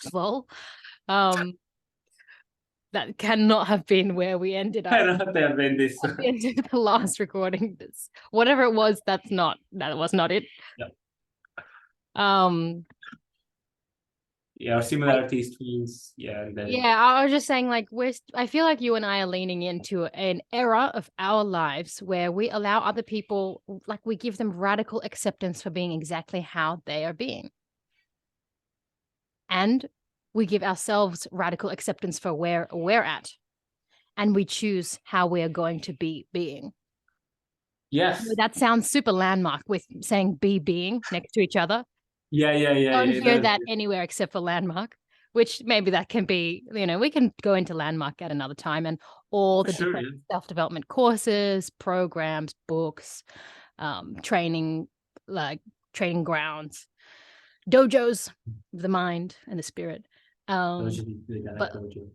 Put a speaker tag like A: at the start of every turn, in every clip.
A: level. Um, that cannot have been where we ended
B: I
A: up
B: don't have to have been this.
A: at the end of the last recording. This, whatever it was, that was not it.
B: Yeah.
A: Um,
B: Yeah, our similarities, twins. Yeah, and then
A: yeah, I was just saying, like, I feel like you and I are leaning into an era of our lives where we allow other people, like, we give them radical acceptance for being exactly how they are being. And we give ourselves radical acceptance for where we're at. And we choose how we are going to be being.
B: yes.
A: That sounds super landmark with saying be being next to each other.
B: Yeah,
A: Don't
B: it
A: hear
B: does.
A: that anywhere except for landmark, which maybe that can be, we can go into landmark at another time and all
B: For
A: the
B: sure,
A: different
B: yeah.
A: self-development courses, programs, books, training, like training grounds, dojos, the mind and the spirit.
B: Those should be good. I like
A: But
B: Dojo.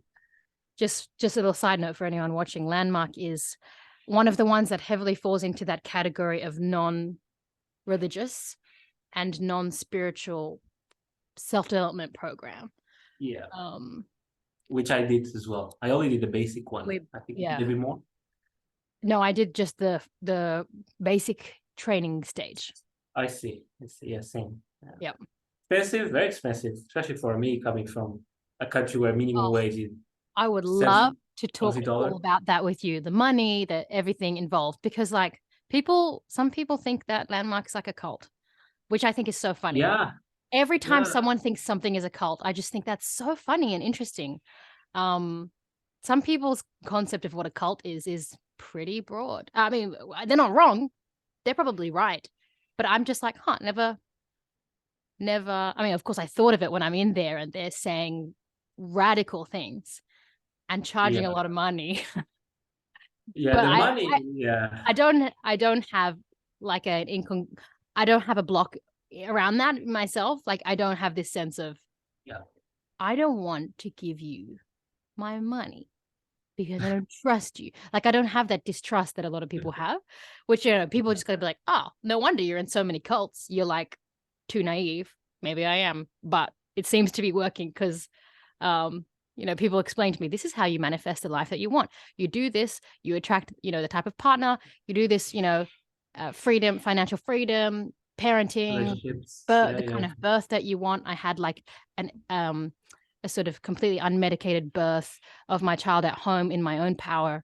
A: just a little side note for anyone watching, landmark is one of the ones that heavily falls into that category of non-religious and non-spiritual self-development program.
B: Yeah.
A: Um,
B: Which I did as well. I only did the basic one. I think you did a bit more.
A: No, I did just the basic training stage.
B: I see. Yeah, same.
A: Yep.
B: Expensive, very expensive, especially for me coming from a country where minimum wage is
A: I would
B: 7
A: love to talk
B: Aussie dollar.
A: all about that with you, the money, the everything involved, because like some people think that landmark's like a cult, which I think is so funny.
B: Yeah.
A: Every time
B: Yeah.
A: someone thinks something is a cult, I just think that's so funny and interesting. Some people's concept of what a cult is pretty broad. I mean, they're not wrong. They're probably right. But I'm just like, never. I mean, of course, I thought of it when I'm in there and they're saying radical things and charging a lot of money.
B: Yeah,
A: But
B: the money. Yeah.
A: I don't have like I don't have a block around that myself. Like I don't have this sense of, I don't want to give you my money because I don't trust you. Like I don't have that distrust that a lot of people have, which, people just gotta be like, oh, no wonder you're in so many cults. You're like too naive. Maybe I am, but it seems to be working because, people explain to me, this is how you manifest the life that you want. You do this, you attract, the type of partner, you do this, freedom, financial freedom, parenting,
B: Relationships.
A: but
B: Yeah,
A: the kind of birth that you want. I had like a sort of completely unmedicated birth of my child at home in my own power.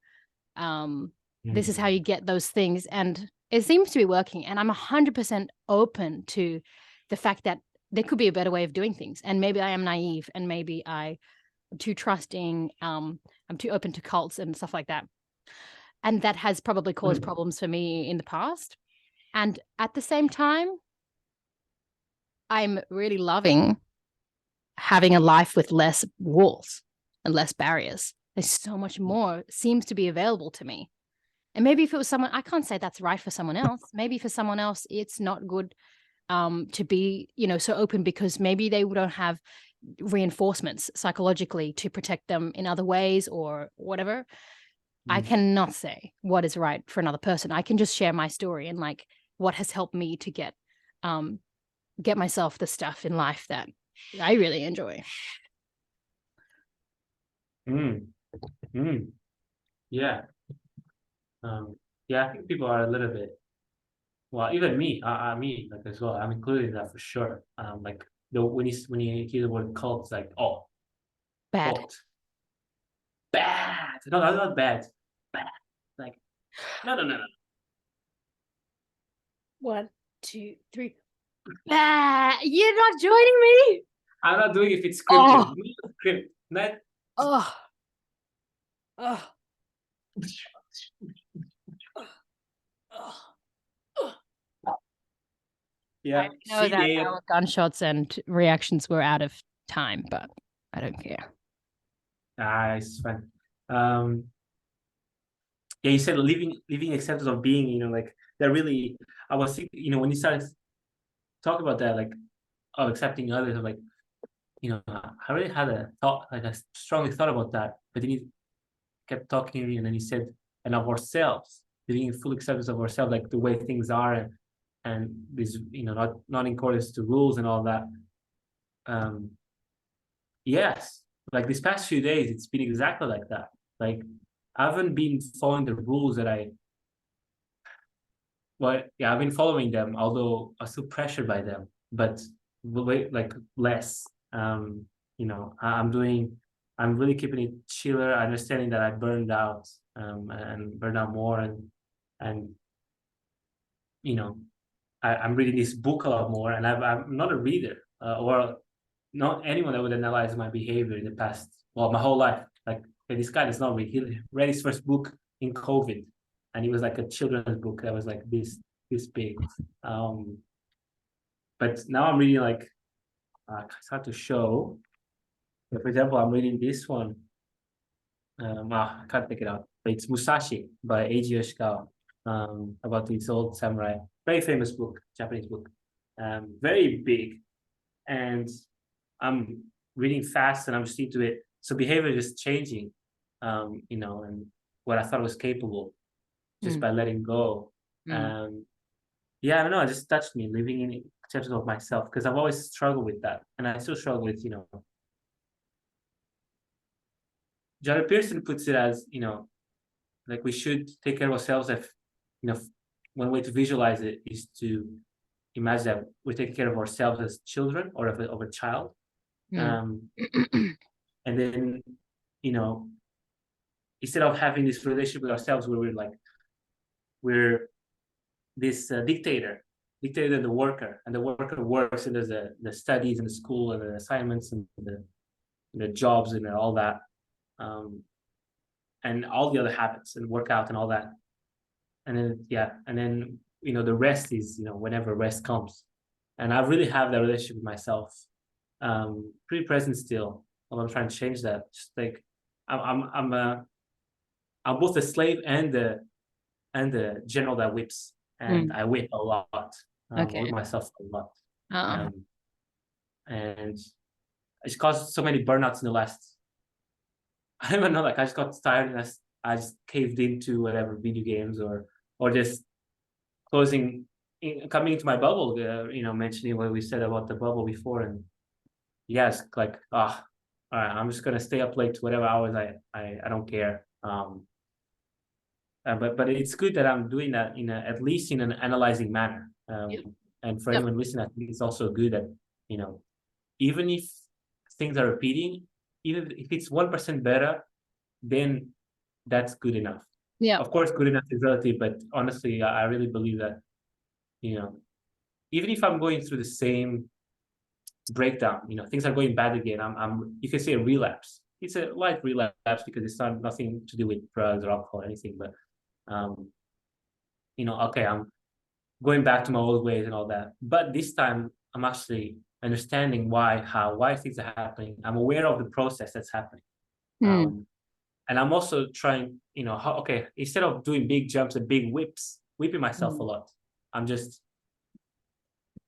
A: This is how you get those things. And it seems to be working. And I'm 100% open to the fact that there could be a better way of doing things. And maybe I am naive and maybe I'm too trusting. I'm too open to cults and stuff like that. And that has probably caused problems for me in the past. And at the same time, I'm really loving having a life with less walls and less barriers. There's so much more seems to be available to me. And maybe if it was someone, I can't say that's right for someone else. Maybe for someone else, it's not good to be, so open because maybe they don't have reinforcements psychologically to protect them in other ways or whatever. I cannot say what is right for another person. I can just share my story and like what has helped me to get myself the stuff in life that I really enjoy.
B: Yeah. Yeah, I think people are a little bit, well, even me, like as well, I'm including that for sure. Like when you hear the word cult, it's like, oh,
A: Bad.
B: cult. Bad. No, that's not bad. Bad. Like, no.
A: 1, 2, 3. You're not joining me.
B: I'm not doing it if it's scripted. Script. Not.
A: Oh.
B: Yeah.
A: I know that our gunshots and reactions were out of time, but I don't care.
B: It's fine. Yeah, you said living acceptance of being, like that really, I was thinking, when you started talking about that, like, of accepting others, I'm like, I really had a thought, like I strongly thought about that, but then you kept talking and then you said, and of ourselves, living in full acceptance of ourselves, like the way things are, and this, not in accordance to rules and all that. yes, like these past few days, it's been exactly like that. Like I haven't been following the rules that I've been following them, although I'm still pressured by them, but way like less. I'm really keeping it chiller, understanding that I burned out, and burned out more, and you know, I'm reading this book a lot more, and I'm not a reader, or not anyone that would analyze my behavior in the past, well, my whole life. Like, okay, this guy does not read. He read his first book in COVID, and it was like a children's book that was like this big. But now I'm reading like it's hard to show. But for example, I'm reading this one. I can't pick it out. But it's Musashi by Eiji Yoshikawa. About this old samurai. Very famous book, Japanese book. Very big, and I'm reading fast and I'm just into it. So behavior is changing, and what I thought was capable just by letting go. Yeah, I don't know. It just touched me living in acceptance of myself, because I've always struggled with that, and I still struggle with, Jordan Peterson puts it as, like we should take care of ourselves. If, one way to visualize it is to imagine that we're taking care of ourselves as children or of a child. And then, instead of having this relationship with ourselves where we're this dictator and the worker works, and there's the studies and the school and the assignments and the jobs and all that, and all the other habits and workout and all that, and then the rest is whenever rest comes. And I really have that relationship with myself, pretty present still, although I'm trying to change that. Just like I'm both a slave and the general that whips, and I whip a lot. I whip myself a lot, and it's caused so many burnouts in the last. I don't even know. Like I just got tired, and I just caved into whatever video games or just coming into my bubble. Mentioning what we said about the bubble before, and yes, like all right, I'm just gonna stay up late to whatever hours I don't care. But it's good that I'm doing that at least in an analyzing manner. And for anyone listening, I think it's also good that even if things are repeating, even if it's 1% better, then that's good enough.
A: Yeah.
B: Of course, good enough is relative, but honestly, I really believe that even if I'm going through the same breakdown, things are going bad again. You can say a relapse. It's a light relapse because it's not nothing to do with drugs or alcohol or anything, but okay, I'm going back to my old ways and all that. But this time I'm actually understanding why things are happening. I'm aware of the process that's happening. And I'm also trying, instead of doing big jumps and big whipping myself a lot, I'm just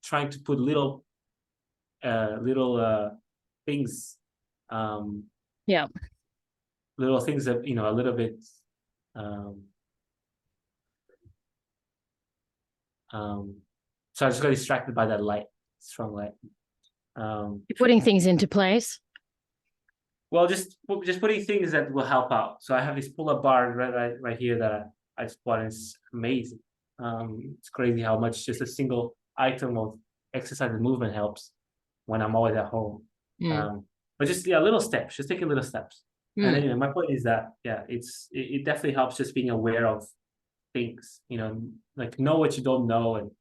B: trying to put little things, little things that, a little bit, so I just got distracted by that strong light.
A: Putting things into place.
B: Well, just putting things that will help out. So I have this pull-up bar right here that I just bought, and it's amazing. It's crazy how much just a single item of exercise and movement helps when I'm always at home. But just little steps, just taking little steps. And anyway, my point is that it definitely helps just being aware of things, like know what you don't know, and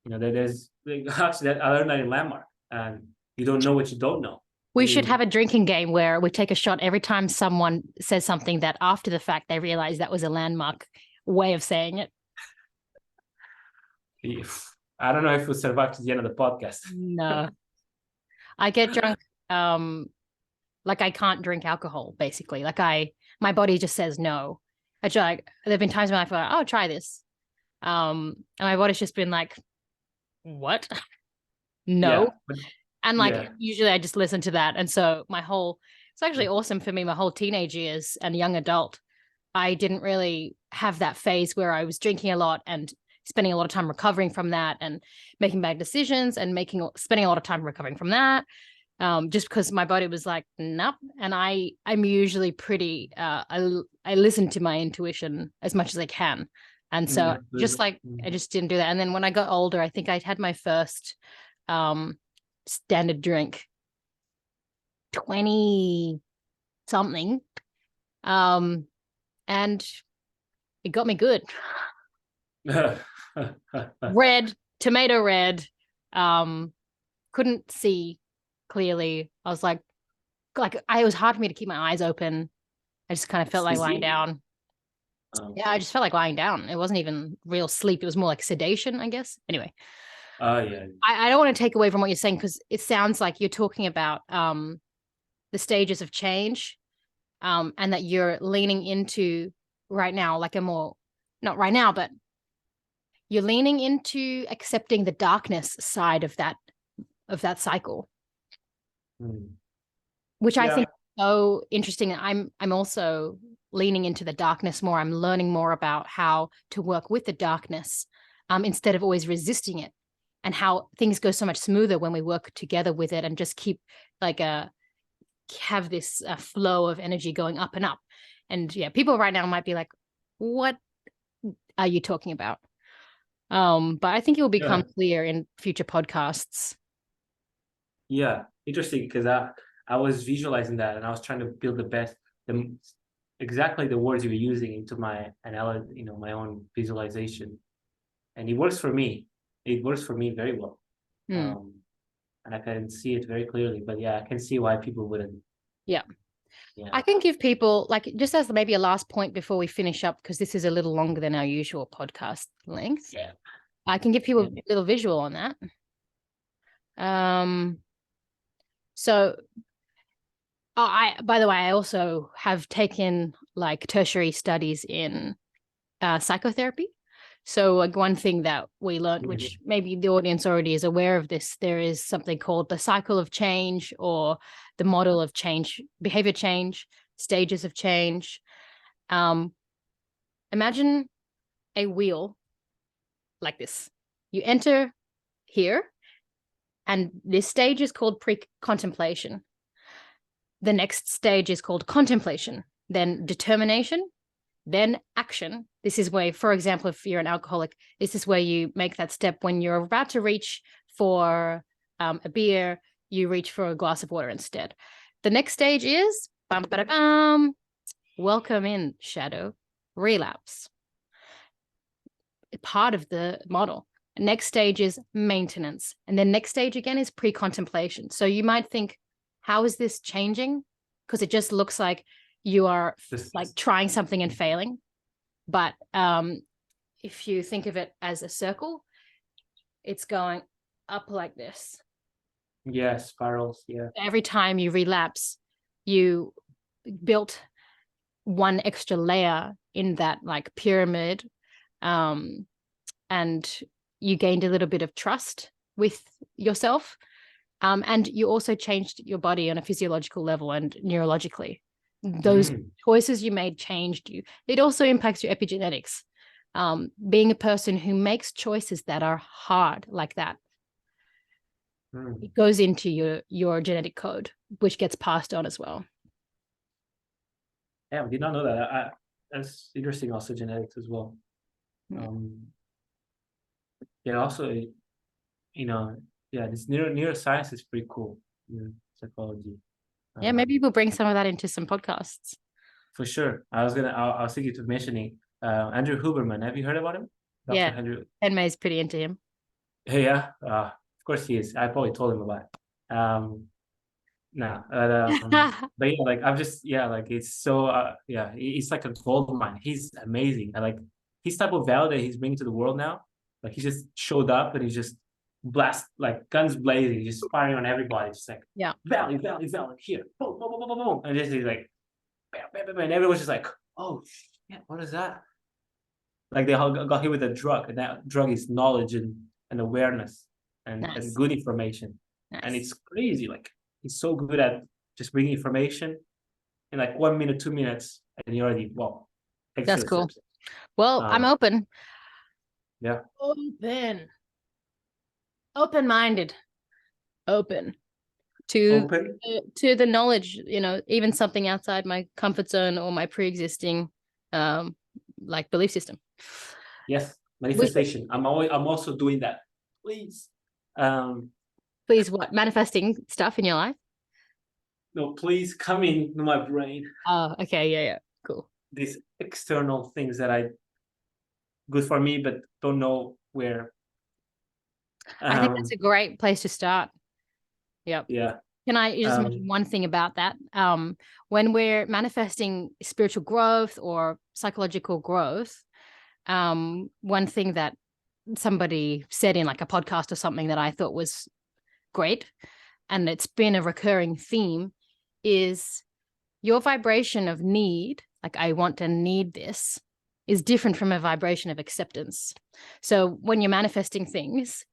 B: there's actually I learned that in Landmark, and you don't know what you don't know.
A: We should have a drinking game where we take a shot every time someone says something that after the fact they realize that was a Landmark way of saying it.
B: I don't know if we'll survive to the end of the podcast.
A: No. I get drunk. Like I can't drink alcohol, basically. Like my body just says no. There've been times when I feel like, oh, try this. And my body's just been like, what? No. Yeah. And usually I just listen to that. And so it's actually awesome for me. My whole teenage years and young adult, I didn't really have that phase where I was drinking a lot and spending a lot of time recovering from that and making bad decisions and spending a lot of time recovering from that. just because my body was like, nope. And I'm usually pretty, I listen to my intuition as much as I can. And so just like, I just didn't do that. And then when I got older, I think I had my first standard drink, 20 something. And it got me good. Red, tomato red. Couldn't see clearly. I was like it was hard for me to keep my eyes open. I just kind of felt like lying down. Yeah, I just felt like lying down. It wasn't even real sleep. It was more like sedation, I guess. Anyway.
B: Yeah.
A: I don't want to take away from what you're saying, because it sounds like you're talking about the stages of change, and that you're leaning into right now, like a more, not right now, but you're leaning into accepting the darkness side of that cycle. Which I think is so interesting. I'm also leaning into the darkness more. I'm learning more about how to work with the darkness, instead of always resisting it, and how things go so much smoother when we work together with it and just keep like have this flow of energy going up and up. And yeah, people right now might be like, what are you talking about? But I think it will become clear in future podcasts.
B: Yeah, interesting, because I was visualizing that, and I was trying to build exactly the words you were using into my analogy, my own visualization, and it works for me. It works for me very well, and I can see it very clearly. But yeah, I can see why people wouldn't.
A: Yeah. I can give people, like, just as maybe a last point before we finish up, because this is a little longer than our usual podcast length.
B: Yeah,
A: I can give people a little visual on that. So by the way, I also have taken like tertiary studies in psychotherapy. So like one thing that we learned, which maybe the audience already is aware of this, there is something called the cycle of change, or the model of change, behavior change, stages of change. Imagine a wheel like this. You enter here, and this stage is called pre-contemplation. The next stage is called contemplation, then determination, then action. This is where, for example, if you're an alcoholic, this is where you make that step when you're about to reach for a beer, you reach for a glass of water instead. The next stage is welcome in, shadow, relapse. Part of the model. Next stage is maintenance. And then next stage again is pre-contemplation. So you might think, how is this changing? Because it just looks like you are like trying something and failing. But if you think of it as a circle, it's going up like this.
B: Yeah, spirals. Yeah.
A: Every time you relapse, you built one extra layer in that like pyramid, and you gained a little bit of trust with yourself. And you also changed your body on a physiological level and neurologically. Those choices you made changed you. It also impacts your epigenetics. Being a person who makes choices that are hard like that, it goes into your genetic code, which gets passed on as well.
B: Yeah, we did not know that. That's interesting. Also, genetics as well. Yeah. Also, this neuroscience is pretty cool. Psychology.
A: Yeah, maybe we'll bring some of that into some podcasts.
B: For sure. I was thinking of mentioning Andrew Huberman. Have you heard about him? Dr.
A: Yeah,
B: Andrew.
A: Henmei is pretty into him.
B: Yeah, of course he is. I probably told him about it. But yeah, like I'm just like it's so it's like a gold mine. He's amazing. I like his type of value that he's bringing to the world now. Like he just showed up and he just blast, like guns blazing, just firing on everybody, just like value here, boom, boom, boom, boom, boom, and just he's like bam, bam, bam, and everyone's just like, oh shit, what is that? Like they all got hit with a drug, and that drug is knowledge and awareness and good information. And it's crazy. Like he's so good at just bringing information in like 1 minute, 2 minutes, and you already
A: that's cool. Well, I'm open.
B: Yeah.
A: Open-minded. Open. to
B: Open.
A: to the knowledge, even something outside my comfort zone or my pre-existing like belief system.
B: Yes, manifestation. I'm also doing that. Please.
A: Please, what? Manifesting stuff in your life?
B: No, please come into my brain.
A: Oh, okay. Yeah. Cool.
B: These external things that I good for me, but don't know where.
A: I think that's a great place to start. Yep.
B: Yeah.
A: Can I just mention one thing about that? When we're manifesting spiritual growth or psychological growth, one thing that somebody said in like a podcast or something that I thought was great, and it's been a recurring theme, is your vibration of need, like I want and need this, is different from a vibration of acceptance. So when you're manifesting things,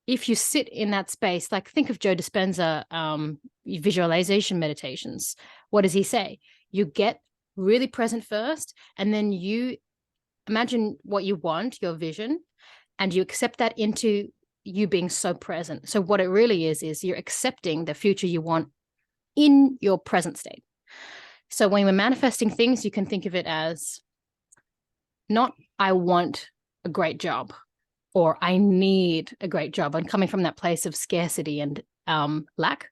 A: if you sit in that space, like think of Joe Dispenza, visualization meditations. What does he say? You get really present first, and then you imagine what you want, your vision, and you accept that into you being so present. So what it really is you're accepting the future you want in your present state. So when we're manifesting things, you can think of it as not I want a great job or I need a great job. I'm coming from that place of scarcity and lack,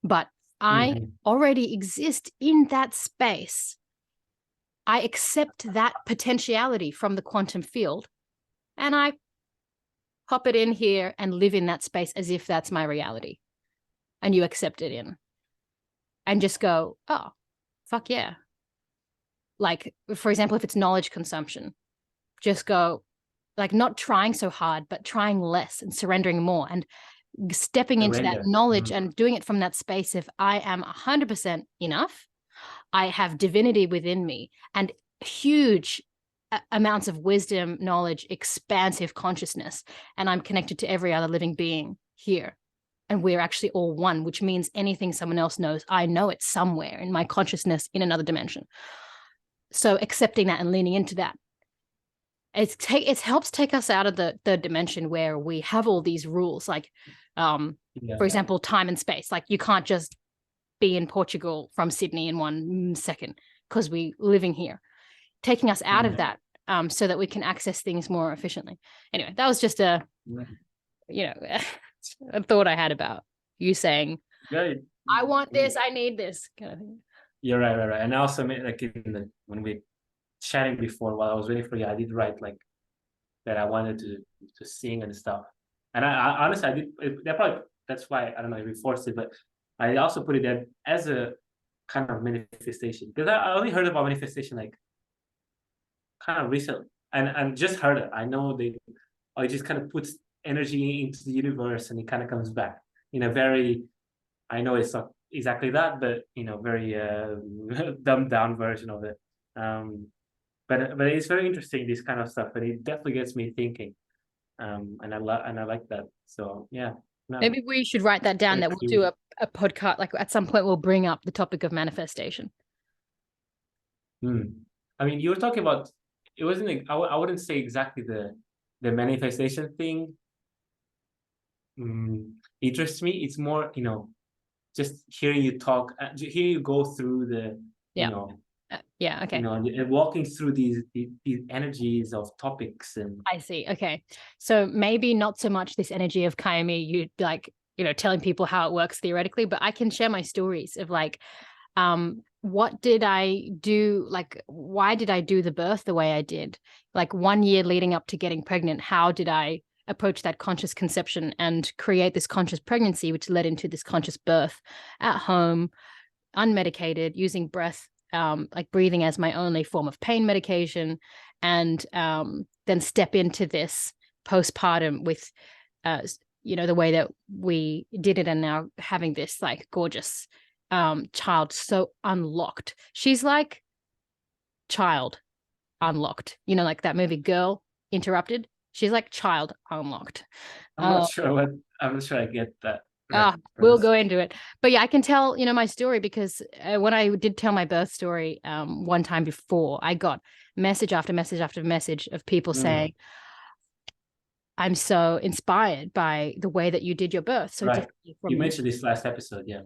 A: but I already exist in that space. I accept that potentiality from the quantum field, and I pop it in here and live in that space as if that's my reality. And you accept it in and just go, oh, fuck yeah. Like, for example, if it's knowledge consumption, just go, like, not trying so hard, but trying less and surrendering more and stepping into that knowledge and doing it from that space of I am 100% enough. I have divinity within me and huge amounts of wisdom, knowledge, expansive consciousness, and I'm connected to every other living being here. And we're actually all one, which means anything someone else knows, I know it somewhere in my consciousness in another dimension. So accepting that and leaning into that. It helps take us out of the third dimension where we have all these rules, like, for example, time and space. Like you can't just be in Portugal from Sydney in 1 second because we're living here. Taking us out of that so that we can access things more efficiently. Anyway, that was just a thought I had about you saying, I want this, I need this kind of thing.
B: You're right. And I also made, like when we chatting before while I was waiting for you, I did write like that I wanted to sing and stuff. And I honestly, I did that's why I don't know, I reinforced it, but I also put it there as a kind of manifestation because I only heard about manifestation like kind of recently and just heard it. I know it just kind of puts energy into the universe and it kind of comes back in a very, I know it's not exactly that, but very dumbed down version of it. But it's very interesting, this kind of stuff, and it definitely gets me thinking. And I like that. So yeah. No.
A: Maybe we should write that down, that we'll do a podcast, like at some point we'll bring up the topic of manifestation.
B: I mean, you were talking about, it wasn't, I wouldn't say exactly the manifestation thing interests me. It's more, just hearing you talk, hearing you go through the,
A: okay.
B: Walking through these energies of topics. And
A: I see. Okay. So maybe not so much this energy of Kayami, you like, telling people how it works theoretically, but I can share my stories of like, what did I do? Like, why did I do the birth the way I did? Like 1 year leading up to getting pregnant, how did I approach that conscious conception and create this conscious pregnancy, which led into this conscious birth at home, unmedicated, using breath, like breathing as my only form of pain medication, and then step into this postpartum with, the way that we did it, and now having this like gorgeous child so unlocked. She's like child unlocked, like that movie Girl Interrupted. She's like child unlocked.
B: I'm not sure I get that.
A: We'll go into it. But yeah, I can tell, my story because when I did tell my birth story one time before, I got message after message after message of people saying, I'm so inspired by the way that you did your birth. So
B: Right.
A: differently from
B: You mentioned this last episode, yeah.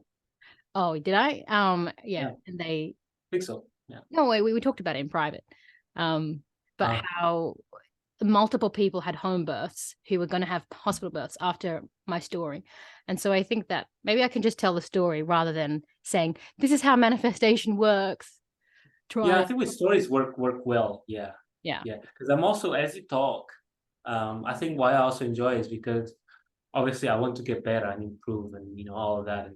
A: Oh, did I? Yeah.
B: Yeah.
A: And they,
B: I think so. Yeah.
A: no, we talked about it in private. But how multiple people had home births who were going to have hospital births after my story. And so I think that maybe I can just tell the story rather than saying, this is how manifestation works.
B: Yeah, I think with stories work well. Yeah.
A: Yeah.
B: Yeah. Because I'm also, as you talk, I think why I also enjoy is because obviously I want to get better and improve and all of that and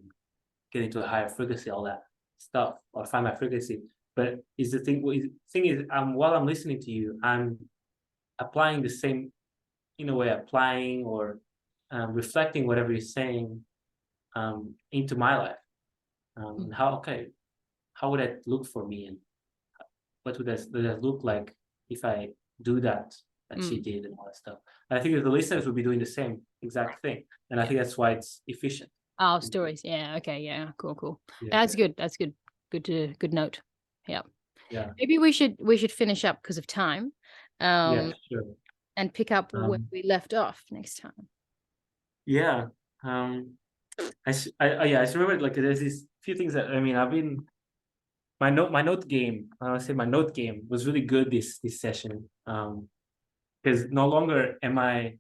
B: get into a higher frequency, all that stuff, or find my frequency. But is the thing is while I'm listening to you, I'm applying the same, in a way, applying or reflecting whatever you're saying into my life. And how would that look for me, and what would that look like if I do that she did and all that stuff. And I think that the listeners would be doing the same exact thing, and I think that's why it's efficient.
A: Oh, stories. Yeah. Okay. Yeah. Cool.
B: Yeah.
A: That's good. That's good. Good note. Yeah.
B: Yeah.
A: Maybe we should finish up because of time.
B: Yeah, sure.
A: And pick up where we left off next time.
B: Yeah. I just remembered, like, there's these few things that I've been my note game. I would say my note game was really good this session. Because no longer am I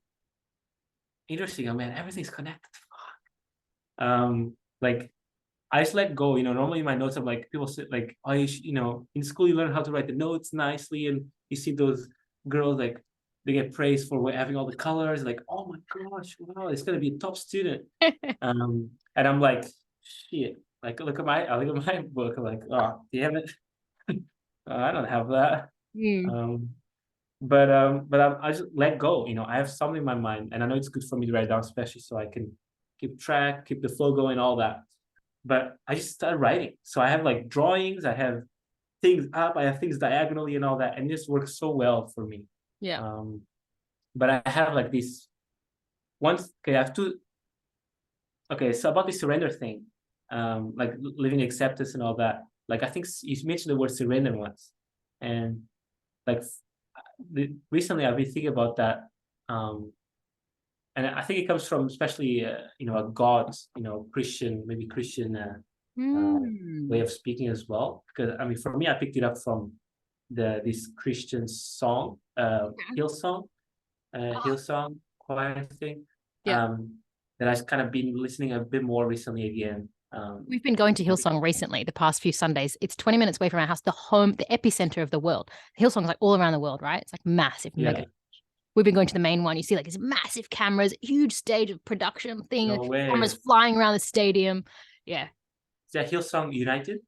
B: interesting. Oh man, everything's connected. Like I just let go. Normally my notes are like, people say like, oh, in school you learn how to write the notes nicely, and you see those girls like they get praised for having all the colors. Like, oh my gosh, wow, it's gonna be a top student. And I'm like, shit. Like, I look at my book. I'm like, oh damn it, I don't have that. But I just let go. I have something in my mind, and I know it's good for me to write down, especially so I can keep track, keep the flow going, all that. But I just started writing. So I have like drawings, I have things up, I have things diagonally and all that, and this works so well for me.
A: Yeah.
B: But I have like this once. Okay, I have two. Okay, so about the surrender thing, like living acceptance and all that. Like I think you mentioned the word surrender once, and like recently I've been thinking about that, and I think it comes from especially a God's Christian, maybe Christian way of speaking as well. Because for me, I picked it up from this Christian song, Hillsong choir thing.
A: Yeah.
B: That I've kind of been listening a bit more recently again.
A: We've been going to Hillsong recently, the past few Sundays. It's 20 minutes away from our house, the epicenter of the world. Hillsong's like all around the world, right? It's like massive, mega. We've been going to the main one. You see like these massive cameras, huge stage of production thing, cameras flying around the stadium. Yeah.
B: Is that Hillsong United?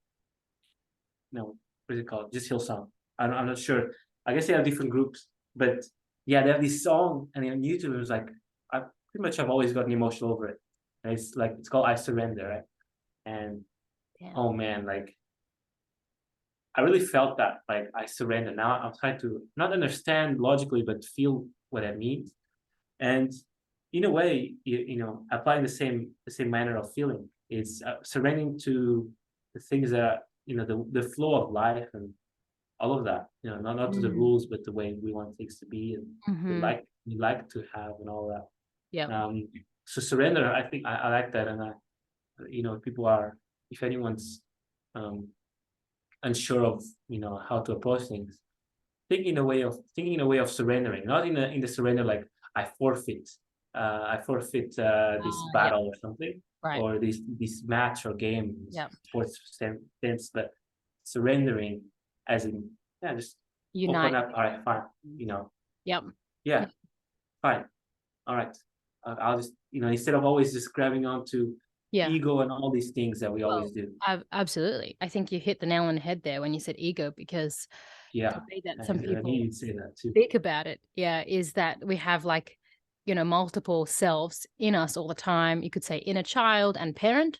B: No, what is it called? Just Hillsong. I'm not sure. I guess they have different groups, but yeah, they have this song, and on YouTube it was like, I've always gotten emotional over it. And it's called I Surrender, right? And oh man, like I really felt that, like, I surrender. Now I'm trying to not understand logically, but feel what that means. And in a way, applying the same manner of feeling is surrendering to the things that the flow of life and all of that. Not to the rules, but the way we want things to be and we like to have and all that.
A: Yeah.
B: So surrender, I think I like that, and people are, if anyone's unsure of how to approach things, thinking in a way of surrendering, not in the surrender like I forfeit this battle or something,
A: right,
B: or this match or game, sports sense, but surrendering as in just unite. Open up. All right, fine. Fine. All right. I'll just instead of always just grabbing onto ego and all these things that we always do.
A: Absolutely. I think you hit the nail on the head there when you said ego, because the way that some people
B: say that too.
A: Speak about it, is that we have like multiple selves in us all the time. You could say inner child and parent.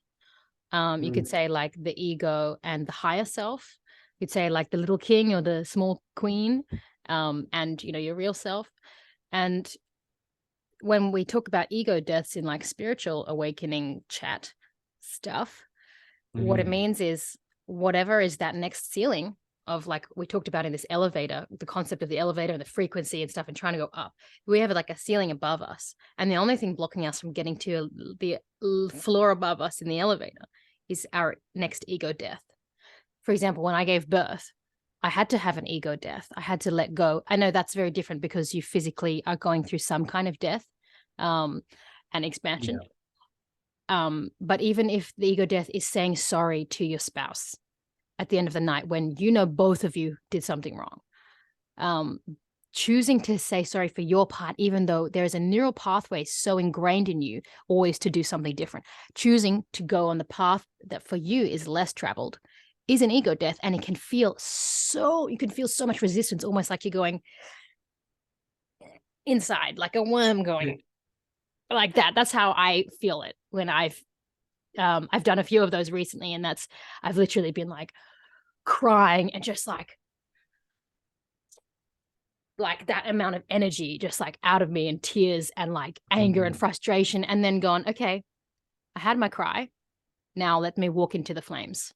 A: You could say like the ego and the higher self. You'd say like the little king or the small queen, and your real self. And when we talk about ego deaths in like spiritual awakening chat stuff, what it means is whatever is that next ceiling of like we talked about in this elevator, the concept of the elevator and the frequency and stuff and trying to go up. We have like a ceiling above us. And the only thing blocking us from getting to the floor above us in the elevator is our next ego death. For example, when I gave birth, I had to have an ego death. I had to let go. I know that's very different because you physically are going through some kind of death and expansion. Yeah. But even if the ego death is saying sorry to your spouse at the end of the night, when you know both of you did something wrong, choosing to say sorry for your part, even though there is a neural pathway so ingrained in you always to do something different, choosing to go on the path that for you is less traveled is an ego death. And it can feel you can feel so much resistance, almost like you're going inside, like a worm going like that. That's how I feel it when I've done a few of those recently, and I've literally been like crying and just like that amount of energy just like out of me, and tears and like anger and frustration, and then gone, okay, I had my cry, now let me walk into the flames.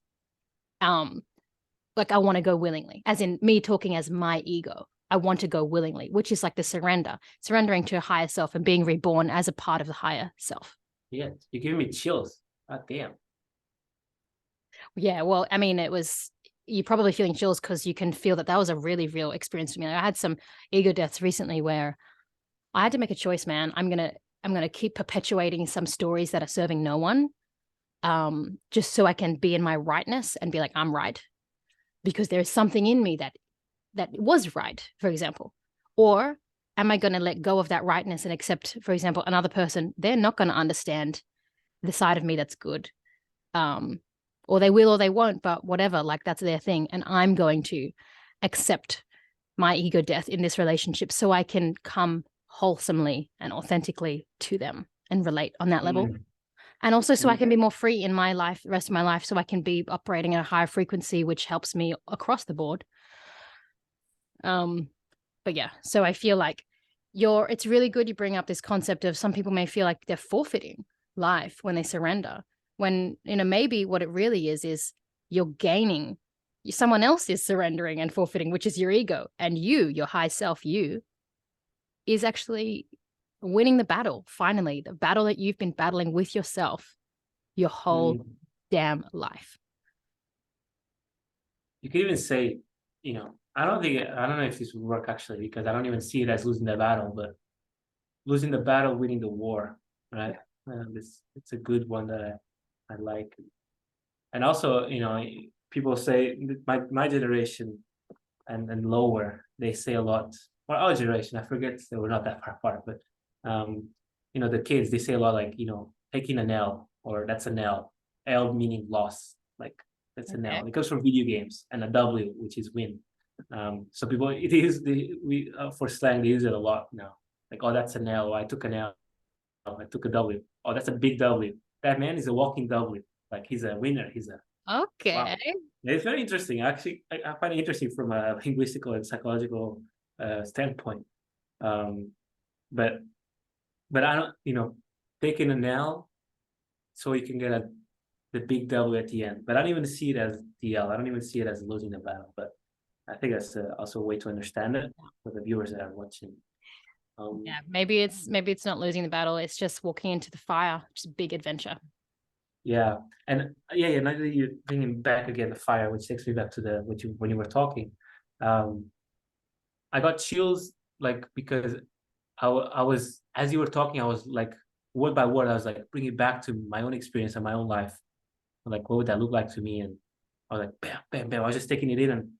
A: Like I want to go willingly, as in me talking as my ego. I want to go willingly, which is like the surrendering to a higher self and being reborn as a part of the higher self.
B: Yeah, you're giving me chills. God damn.
A: Yeah, well, I mean, you're probably feeling chills because you can feel that was a really real experience for me. I had some ego deaths recently where I had to make a choice, man. I'm gonna keep perpetuating some stories that are serving no one, just so I can be in my rightness and be like, I'm right, because there's something in me that was right, for example. Or am I going to let go of that rightness and accept, for example, another person? They're not going to understand the side of me that's good, or they will or they won't, but whatever, like that's their thing, and I'm going to accept my ego death in this relationship so I can come wholesomely and authentically to them and relate on that level. And also so I can be more free in my life, the rest of my life, so I can be operating at a higher frequency, which helps me across the board. But yeah, so I feel like it's really good you bring up this concept of some people may feel like they're forfeiting life when they surrender, when, maybe what it really is you're gaining, someone else is surrendering and forfeiting, which is your ego, and your high self, is actually winning the battle, finally, the battle that you've been battling with yourself your whole damn life.
B: You could even say, I don't know if this would work actually, because I don't even see it as losing the battle, but losing the battle, winning the war, right? It's a good one that I like. And also, people say my generation and lower, they say a lot, or our generation, I forget, we're not that far apart, but the kids, they say a lot like, taking an L, or that's an L, L meaning loss, like that's an L. It comes from video games, and a W, which is win. So people, for slang, they use it a lot now. Like, oh, that's an L, I took an L, I took a W. Oh, that's a big W. That man is a walking W. Like, he's a winner.
A: Okay.
B: Wow. It's very interesting. Actually, I find it interesting from a linguistical and psychological standpoint. But I don't, taking an L so you can get the big W at the end. But I don't even see it as the L. I don't even see it as losing the battle. But I think that's also a way to understand it for the viewers that are watching.
A: Yeah, maybe it's not losing the battle. It's just walking into the fire, which is a big adventure.
B: Yeah, and now that you're bringing back again the fire, which takes me back to when you were talking, I got chills, like, because I was, as you were talking, I was like, word by word, I was like bringing it back to my own experience and my own life, like what would that look like to me, and I was like, bam, bam, bam. I was just taking it in, and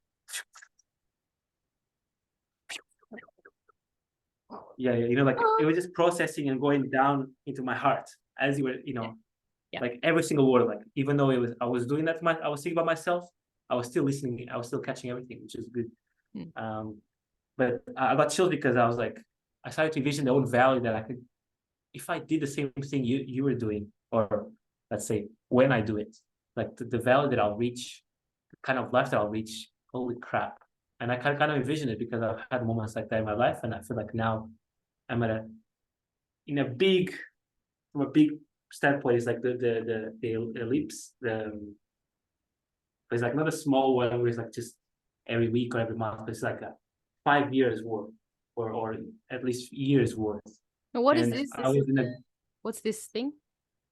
B: yeah, like it was just processing and going down into my heart as you were, like every single word, like even though I was doing that, I was thinking about myself, I was still listening, I was still catching everything, which is good. But I got chills because I was like, I started to envision the own value that I could, if I did the same thing you were doing, or let's say when I do it, like the value that I'll reach, the kind of life that I'll reach, holy crap. And I kind of envision it because I've had moments like that in my life, and I feel like now I'm from a big standpoint, it's like the ellipse, it's like not a small one where it's like just every week or every month. It's like a 5 years worth, or at least years worth.
A: Now, what is
B: And
A: this?
B: I was in
A: What's this thing?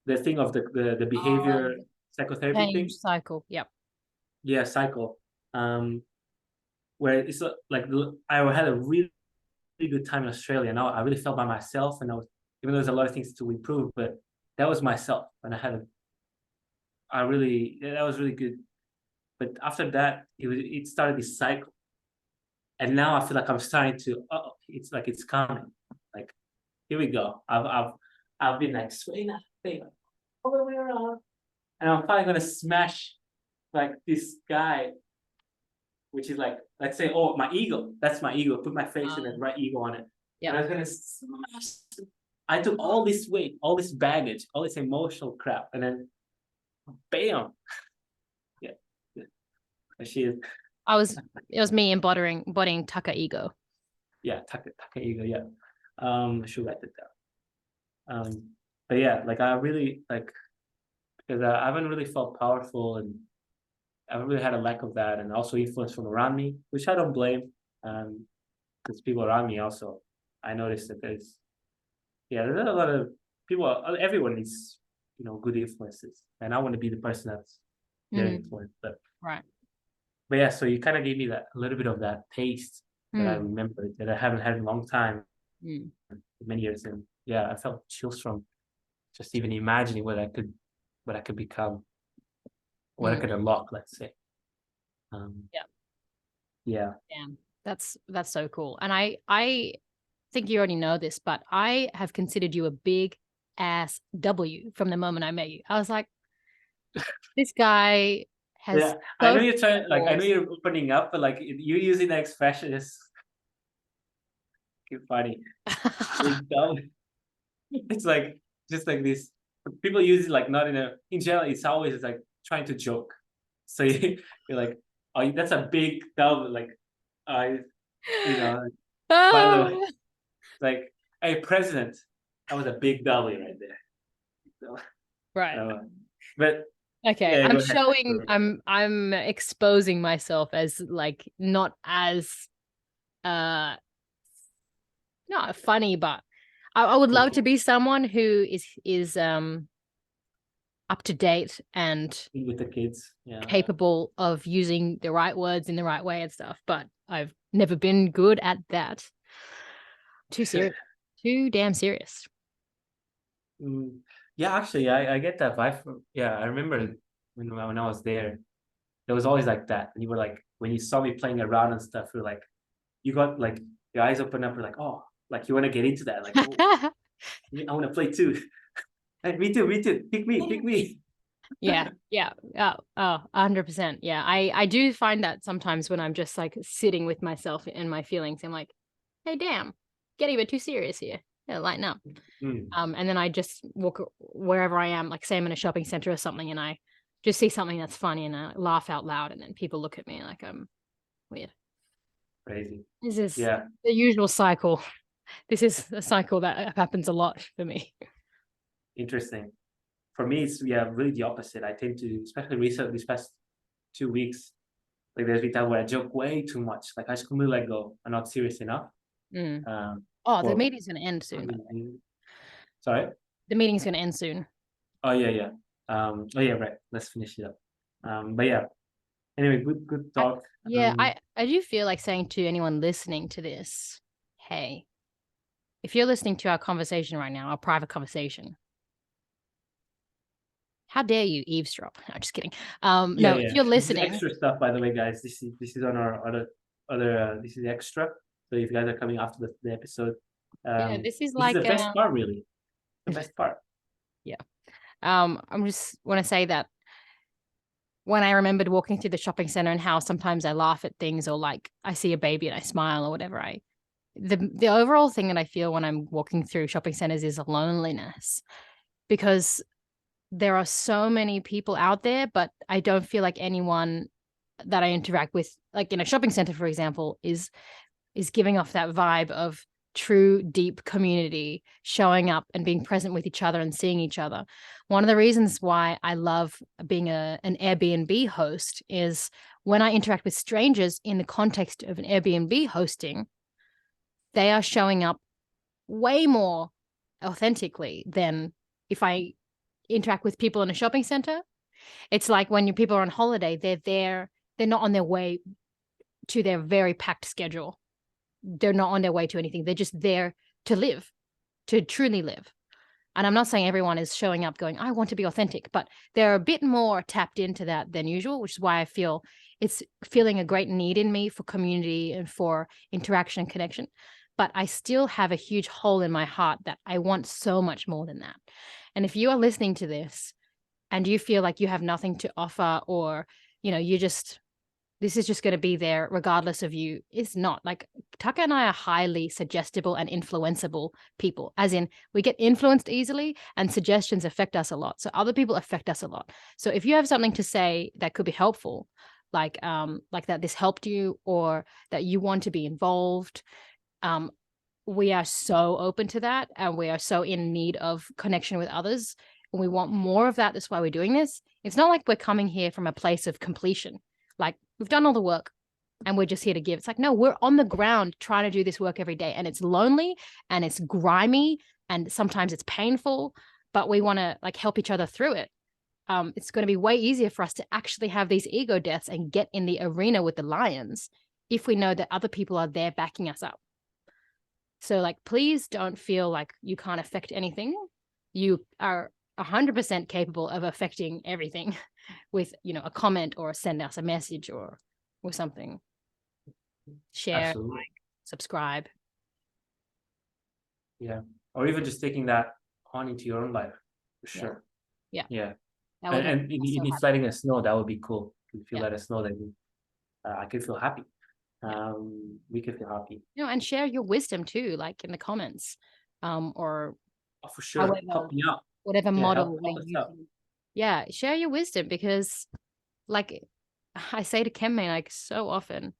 B: the thing of the behavior psychotherapy thing.
A: Change cycle. Yep.
B: Yeah, cycle. Where it's like I had a really good time in Australia. Now I really felt by myself, and I was, even though there's a lot of things to improve, but that was myself, and that was really good. But after that, it started this cycle, and now I feel like I'm starting to. Oh, it's like it's coming. Like, here we go. I've been like swaying that thing all the way around, and I'm finally gonna smash like this guy, which is like, let's say, oh, my ego. That's my ego. Put my face in the right ego on it.
A: Yeah.
B: And I was gonna smash. I took all this weight, all this baggage, all this emotional crap, and then, bam. Yeah. She is.
A: It was me embodying Tucker ego.
B: Yeah, Tucker ego. Yeah. I should write it down. But yeah, like I really like, because I haven't really felt powerful, and I've really had a lack of that, and also influence from around me, which I don't blame. Because people around me also, I noticed that there's a lot of people. Everyone needs, good influences, and I want to be the person that's their influence.
A: Right.
B: But yeah, so you kind of gave me a little bit of that taste that I remember that I haven't had in a long time, many years, and yeah, I felt chills from just even imagining what I could become, what I could unlock. Let's say. Yeah.
A: Damn, that's so cool. And I think you already know this, but I have considered you a big ass W from the moment I met you. I was like, this guy has.
B: Yeah, I know you're trying. Like, I know you're opening up, but like you using the expression is funny. Big dumb. It's like just like this. People use it like not in general. It's always like trying to joke. So you're like, oh, that's a big dumb. Like, by the way, like, hey, president, that was a big W right there. So,
A: right.
B: But
A: okay,
B: yeah,
A: I'm exposing myself as like not as not funny, but I would love to be someone who is up to date and
B: with the kids,
A: capable of using the right words in the right way and stuff, but I've never been good at that. Too serious. Too damn serious.
B: Yeah, actually, I get that vibe from. Yeah, I remember when I was there, it was always like that. And you were like, when you saw me playing around and stuff, you're like, you got like your eyes open up. You're like, oh, like you want to get into that. Like, oh, I want to play too. Like, me too. Pick me.
A: Yeah. 100%. Yeah, I do find that sometimes when I'm just like sitting with myself and my feelings, I'm like, hey, damn, getting a bit too serious here. Yeah, lighten up. And then I just walk wherever I am, like say I'm in a shopping center or something, and I just see something that's funny and I laugh out loud, and then people look at me like I'm weird.
B: Crazy.
A: This is the usual cycle. This is a cycle that happens a lot for me.
B: Interesting. For me, it's really the opposite. I tend to, especially recently, these past 2 weeks, like there's been time where I joke way too much. Like I just completely let go. I'm not serious enough.
A: The meeting's gonna end soon.
B: Sorry?
A: The meeting's gonna end soon.
B: Oh yeah. Right. Let's finish it up. But yeah. Anyway, good talk.
A: I do feel like saying to anyone listening to this, hey, if you're listening to our conversation right now, our private conversation, how dare you eavesdrop? No, just kidding. If you're listening,
B: this is extra stuff, by the way, guys. This is on our other. This is extra. So if you guys are coming after the episode,
A: this is like
B: the best part, really. The best part.
A: Yeah. I'm just want to say that when I remembered walking through the shopping center and how sometimes I laugh at things, or like I see a baby and I smile or whatever, the overall thing that I feel when I'm walking through shopping centers is a loneliness, because there are so many people out there, but I don't feel like anyone that I interact with, like in a shopping center, for example, is giving off that vibe of true deep community, showing up and being present with each other and seeing each other. One of the reasons why I love being an Airbnb host is when I interact with strangers in the context of an Airbnb hosting, they are showing up way more authentically than if I interact with people in a shopping center. It's like when people are on holiday, they're not on their way to their very packed schedule. They're not on their way to anything. They're just there to live, to truly live. And I'm not saying everyone is showing up going, I want to be authentic, but they're a bit more tapped into that than usual, which is why I feel it's feeling a great need in me for community and for interaction and connection. But I still have a huge hole in my heart that I want so much more than that. And if you are listening to this and you feel like you have nothing to offer, or, this is just going to be there regardless of you, it's not. Like, Tucker and I are highly suggestible and influenceable people, as in we get influenced easily and suggestions affect us a lot. So other people affect us a lot. So if you have something to say that could be helpful, like that this helped you, or that you want to be involved, we are so open to that, and we are so in need of connection with others, and we want more of that. That's why we're doing this. It's not like we're coming here from a place of completion, like we've done all the work and we're just here to give. It's like, no, we're on the ground trying to do this work every day, and it's lonely and it's grimy and sometimes it's painful, but we want to help each other through it. It's going to be way easier for us to actually have these ego deaths and get in the arena with the lions if we know that other people are there backing us up. So please don't feel like you can't affect anything. You are 100% capable of affecting everything with, a comment, or send us a message or something. Share,
B: Absolutely.
A: subscribe.
B: Yeah. Or even just taking that on into your own life, for sure.
A: Yeah.
B: And if letting us know, that would be cool. If you let us know, that I could feel happy. We could feel happy.
A: And share your wisdom too, in the comments, or
B: for sure, help me out.
A: Whatever model we're using. Yeah, share your wisdom, because I say to Kemme, so often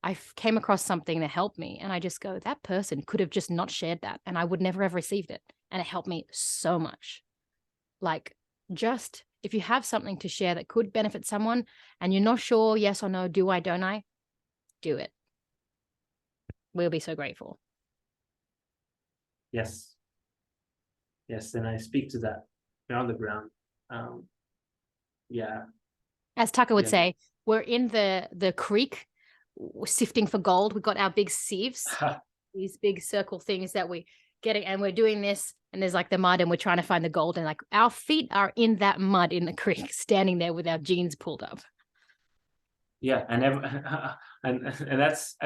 A: I came across something that helped me, and I just go, that person could have just not shared that, and I would never have received it, and it helped me so much. Just if you have something to share that could benefit someone and you're not sure, yes or no, do I, don't I, do it. We'll be so grateful.
B: Yes, and I speak to that. We're on the ground.
A: As Tucker would say, we're in the creek sifting for gold. We've got our big sieves, these big circle things that we getting, and we're doing this, and there's the mud, and we're trying to find the gold, and our feet are in that mud in the creek, standing there with our jeans pulled up. Yeah, and
B: that's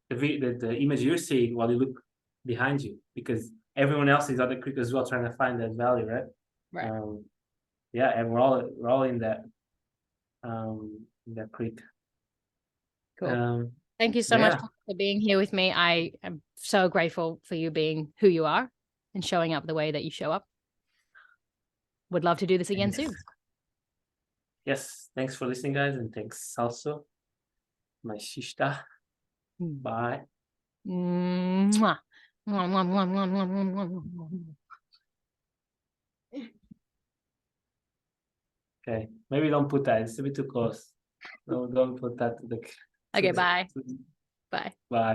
B: the image you're seeing while you look behind you, because everyone else is at the creek as well, trying to find that valley, right?
A: Right.
B: And we're all in that creek.
A: Cool. Thank you so much for being here with me. I am so grateful for you being who you are and showing up the way that you show up. Would love to do this again soon.
B: Yes. Thanks for listening, guys. And thanks also, my shishta. Bye.
A: Mwah.
B: Okay. Maybe don't put that. It's a bit too close. No, don't put that to the...
A: Okay, bye. Bye.
B: Bye.